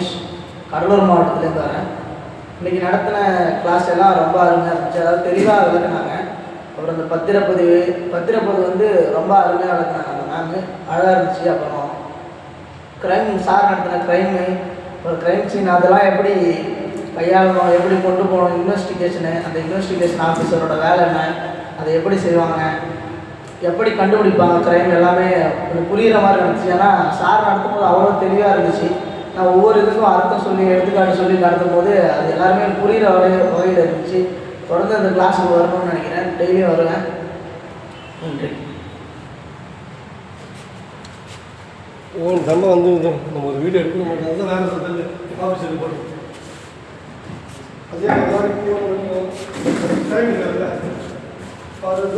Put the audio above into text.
மகேஷ், கடலூர் மாவட்டத்துலேருந்து வரேன். இன்றைக்கி நடத்தின கிளாஸ் எல்லாம் ரொம்ப அருமையாக இருந்துச்சு. அதாவது தெளிவாக விளக்குனாங்க. அப்புறம் அந்த பத்திரப்பதிவு வந்து ரொம்ப அருமையாக விளக்குனாங்க அந்த மேமு, அழகாக இருந்துச்சு. அப்புறம் க்ரைம் சார் நடத்தின க்ரைமு, ஒரு க்ரைம் சீன் அதெல்லாம் எப்படி கையாளணும், எப்படி கொண்டு போகணும், இன்வெஸ்டிகேஷனு, அந்த இன்வெஸ்டிகேஷன் ஆஃபீஸரோட வேலை என்ன, அதை எப்படி செய்வாங்க, எப்படி கண்டுபிடிப்பாங்க க்ரைம், எல்லாமே கொஞ்சம் புரிகிற மாதிரி இருந்துச்சு. ஏன்னா சார் நடத்தும்போது அவ்வளோ தெளிவாக இருந்துச்சு. நான் ஒவ்வொரு இதுக்கும் அர்த்தம் சொல்லி எடுத்துக்காட்டு சொல்லி நடத்தும் போது அது எல்லாருமே புரிகிற வகையில் இருந்துச்சு. தொடர்ந்து அந்த கிளாஸுக்கு வரணும்னு நினைக்கிறேன். டெய்லியும் வருவேன். நன்றி. நம்ம வந்து நம்ம ஒரு வீடியோ எடுக்க மாட்டோம். வேறு ஆஃபீஸில் போட்டு அதே டைம் இல்லை அது